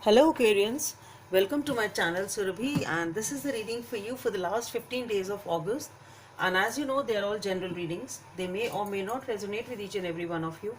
Hello Aquarians, welcome to my channel Surabhi, and this is the reading for you for the last 15 days of August. And as you know, they are all general readings. They may or may not resonate with each and every one of you.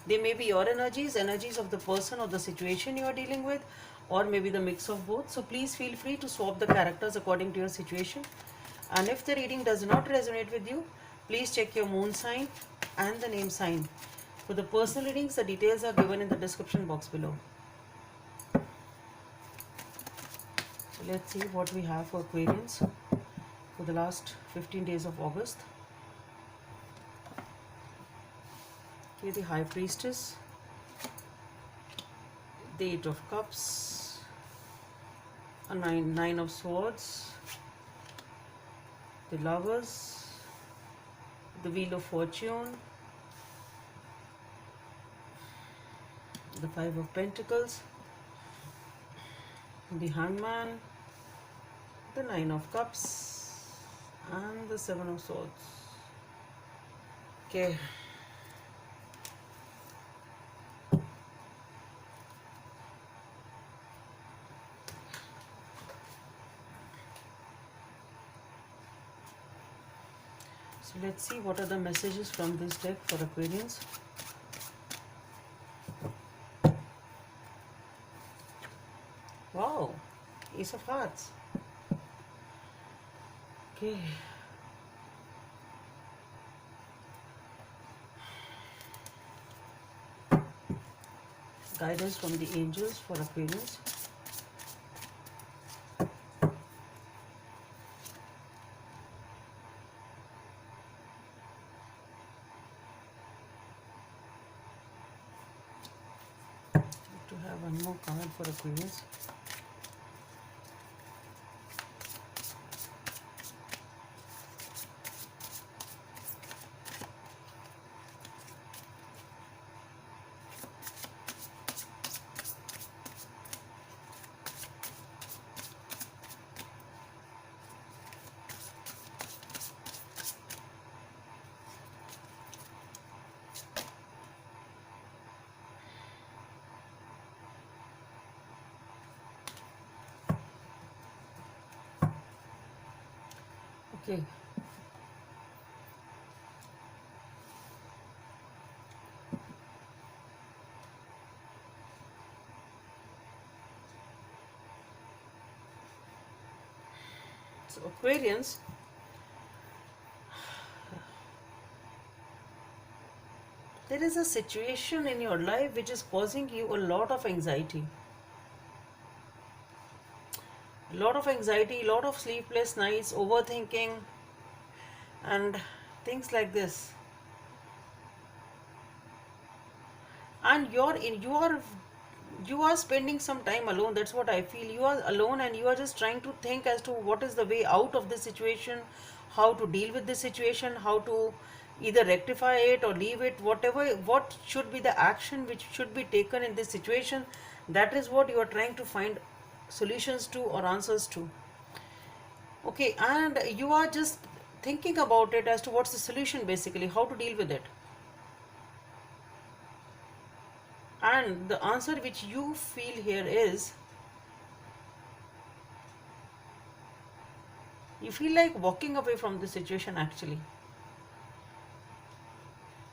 They may be your energies of the person or the situation you are dealing with, or maybe the mix of both. So please feel free to swap the characters according to your situation. And if the reading does not resonate with you, please check your moon sign and the name sign. For the personal readings, the details are given in the description box below. So let's see what we have for Aquarians for the last 15 days of August. Okay, the High Priestess, the Eight of Cups, a Nine of Swords, the Lovers, the Wheel of Fortune, the Five of Pentacles, the Hangman, the Nine of Cups, and the Seven of Swords. Okay. So let's see what are the messages from this deck for Aquarians. Wow, Ace of Hearts. Okay. Guidance from the angels for Aquarians. To have one more card for Aquarius. Okay. So Aquarians, there is a situation in your life which is causing you a lot of anxiety. A lot of anxiety, a lot of sleepless nights, overthinking, and things like this. And you are spending some time alone. That's what I feel. You are alone and you are just trying to think as to what is the way out of this situation, how to deal with this situation, how to either rectify it or leave it, whatever, what should be the action which should be taken in this situation. That is what you are trying to find solutions to or answers to. Okay, and you are just thinking about it as to what's the solution, basically how to deal with it. And the answer which you feel here is, you feel like walking away from the situation actually.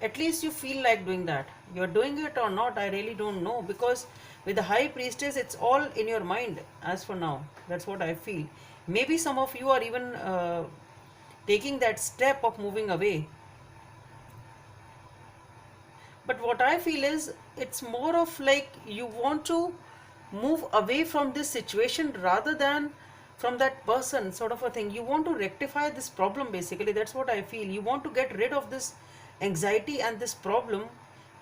At least you feel like doing that. You're doing it or not, I really don't know, because with the High Priestess, it's all in your mind as for now. That's what I feel. Maybe some of you are even taking that step of moving away. But what I feel is, it's more of like you want to move away from this situation rather than from that person, sort of a thing. You want to rectify this problem, basically. That's what I feel. You want to get rid of this anxiety and this problem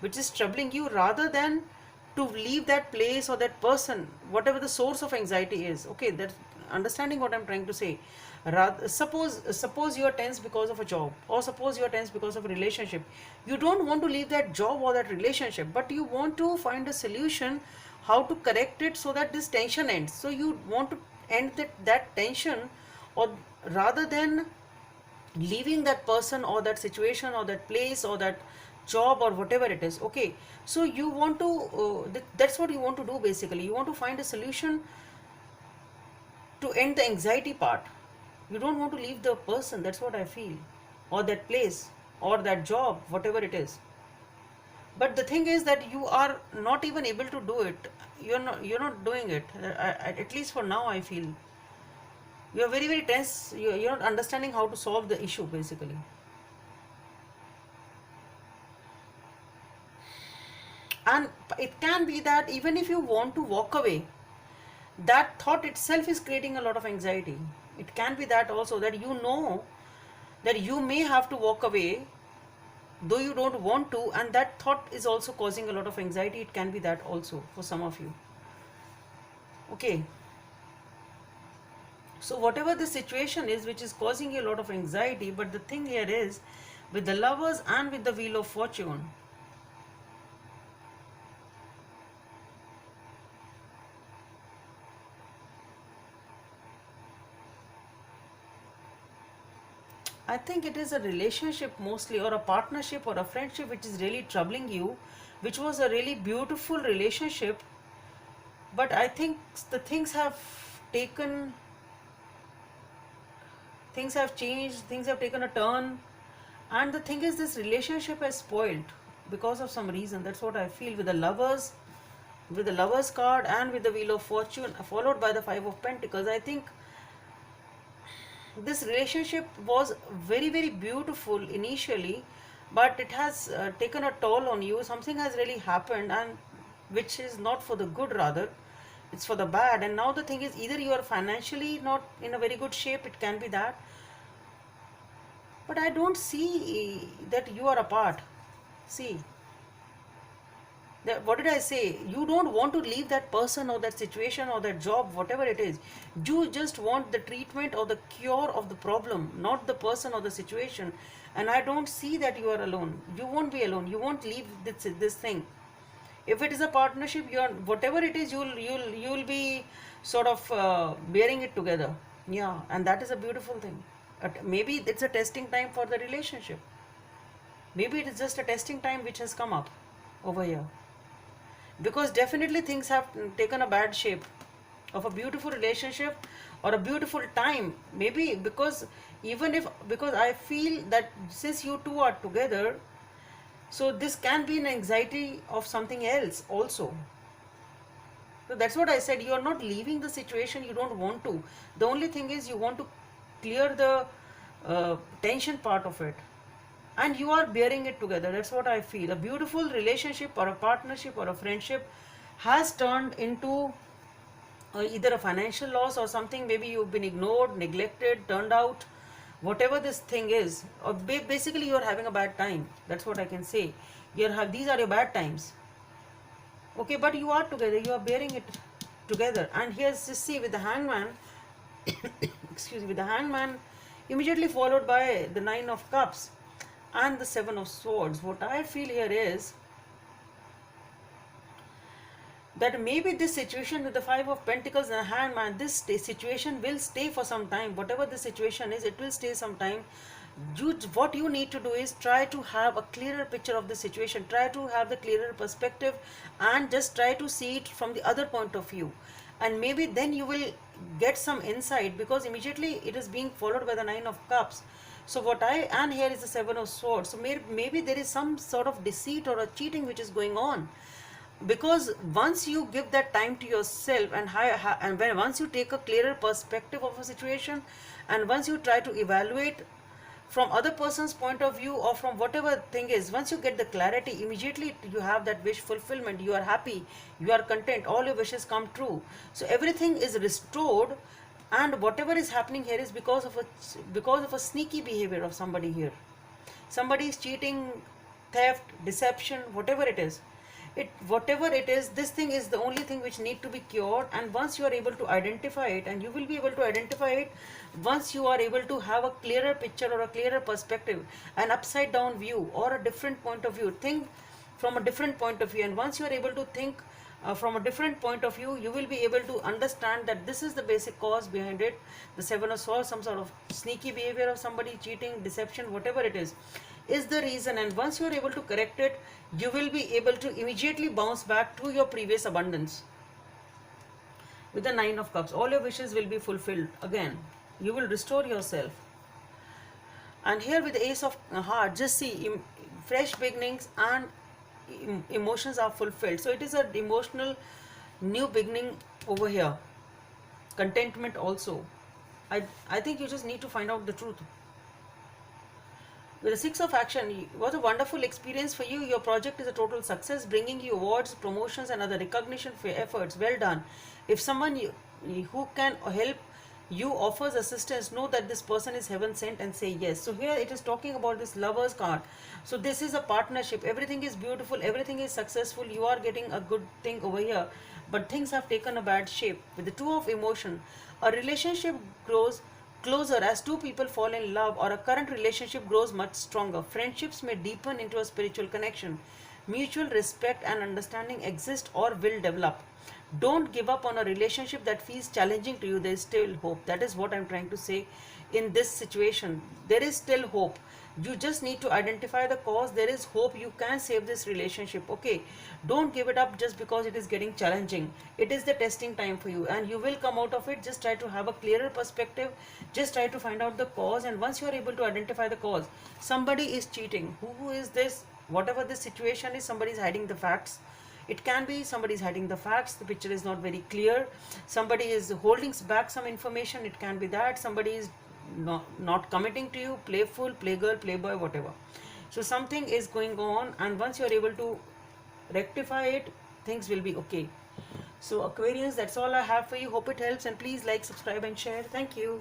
which is troubling you, rather than to leave that place or that person, whatever the source of anxiety is. Okay, that's understanding what I'm trying to say. Rather, suppose you are tense because of a job, or suppose you are tense because of a relationship. You don't want to leave that job or that relationship, but you want to find a solution how to correct it so that this tension ends. So you want to end that tension, or rather than leaving that person or that situation or that place or that job or whatever it is. Okay, so you want to that's what you want to do. Basically, you want to find a solution to end the anxiety part. You don't want to leave the person, that's what I feel, or that place, or that job, whatever it is. But the thing is that you are not even able to do it. You're not doing it. At least for now I feel you're very very tense. You're not understanding how to solve the issue basically. And it can be that even if you want to walk away, that thought itself is creating a lot of anxiety. It can be that also, that you know that you may have to walk away though you don't want to, and that thought is also causing a lot of anxiety. It can be that also for some of you. Okay, so whatever the situation is which is causing you a lot of anxiety, but the thing here is, with the Lovers and with the Wheel of Fortune, I think it is a relationship mostly, or a partnership, or a friendship which is really troubling you, which was a really beautiful relationship. But I think the taken things have changed, things have taken a turn, and the thing is, this relationship has spoiled because of some reason. That's what I feel with the Lovers, with the Lovers card, and with the Wheel of Fortune, followed by the Five of Pentacles. I think this relationship was very very beautiful initially, but it has taken a toll on you. Something has really happened, and which is not for the good, rather it's for the bad. And now the thing is, either you are financially not in a very good shape, it can be that, but I don't see that you are apart. See, what did I say? You don't want to leave that person or that situation or that job, whatever it is. You just want the treatment or the cure of the problem, not the person or the situation. And I don't see that you are alone. You won't be alone. You won't leave this thing. If it is a partnership, you are, whatever it is, you'll be sort of bearing it together. Yeah, and that is a beautiful thing. Maybe it's a testing time for the relationship. Maybe it is just a testing time which has come up over here, because definitely things have taken a bad shape of a beautiful relationship or a beautiful time. Maybe because, even if, because I feel that since you two are together, so this can be an anxiety of something else also. So that's what I said, you are not leaving the situation, you don't want to. The only thing is, you want to clear the tension part of it, and you are bearing it together. That's what I feel. A beautiful relationship or a partnership or a friendship has turned into either a financial loss or something. Maybe you've been ignored, neglected, turned out, whatever this thing is, or basically you are having a bad time. That's what I can say. These are your bad times. Okay, but you are together, you are bearing it together. And here's, just see, with the Hangman, excuse me, with the Hangman immediately followed by the Nine of Cups and the Seven of Swords. What I feel here is that maybe this situation with the Five of Pentacles and Hangman, this situation will stay for some time. Whatever the situation is, it will stay some time. What you need to do is try to have a clearer picture of the situation, try to have the clearer perspective, and just try to see it from the other point of view. And maybe then you will get some insight, because immediately it is being followed by the Nine of Cups. So and here is the Seven of Swords. So maybe there is some sort of deceit or a cheating which is going on, because once you give that time to yourself, and once you take a clearer perspective of a situation, and once you try to evaluate from other person's point of view, or from whatever thing is, once you get the clarity, immediately you have that wish fulfillment. You are happy, you are content, all your wishes come true. So everything is restored, and whatever is happening here is because of a sneaky behavior of somebody here. Somebody is cheating, theft, deception, whatever it is. Whatever it is, this thing is the only thing which need to be cured. And once you are able to identify it, and you will be able to identify it once you are able to have a clearer picture or a clearer perspective, an upside down view or a different point of view, think from a different point of view. And once you are able to think from a different point of view, you will be able to understand that this is the basic cause behind it. The Seven of Swords, some sort of sneaky behavior of somebody, cheating, deception, whatever it is. is the reason, and once you are able to correct it, you will be able to immediately bounce back to your previous abundance. With the Nine of Cups, all your wishes will be fulfilled again. You will restore yourself. And here with the Ace of Heart, just see fresh beginnings and emotions are fulfilled. So it is an emotional new beginning over here. Contentment also. I think you just need to find out the truth. With the Six of Action, it was a wonderful experience for you. Your project is a total success, bringing you awards, promotions, and other recognition for your efforts. Well done. If someone who can help you offers assistance, know that this person is heaven sent and say yes. So here it is talking about this Lovers card. So this is a partnership. Everything is beautiful. Everything is successful. You are getting a good thing over here. But things have taken a bad shape. With the Two of Emotion, a relationship grows closer as two people fall in love, or a current relationship grows much stronger. Friendships may deepen into a spiritual connection. Mutual respect and understanding exist or will develop. Don't give up on a relationship that feels challenging to you. There is still hope. That is what I'm trying to say in this situation. There is still hope. You just need to identify the cause. There is hope. You can save this relationship. Okay, don't give it up just because it is getting challenging. It is the testing time for you, and you will come out of it. Just try to have a clearer perspective. Just try to find out the cause, and once you are able to identify the cause, somebody is cheating. Who is this? Whatever the situation is, somebody is hiding the facts. It can be somebody is hiding the facts, the picture is not very clear, somebody is holding back some information. It can be that somebody is not committing to you, playful, playgirl, playboy, whatever. So something is going on, and once you are able to rectify it, things will be okay. So Aquarians, that's all I have for you. Hope it helps, and please like, subscribe and share. Thank you.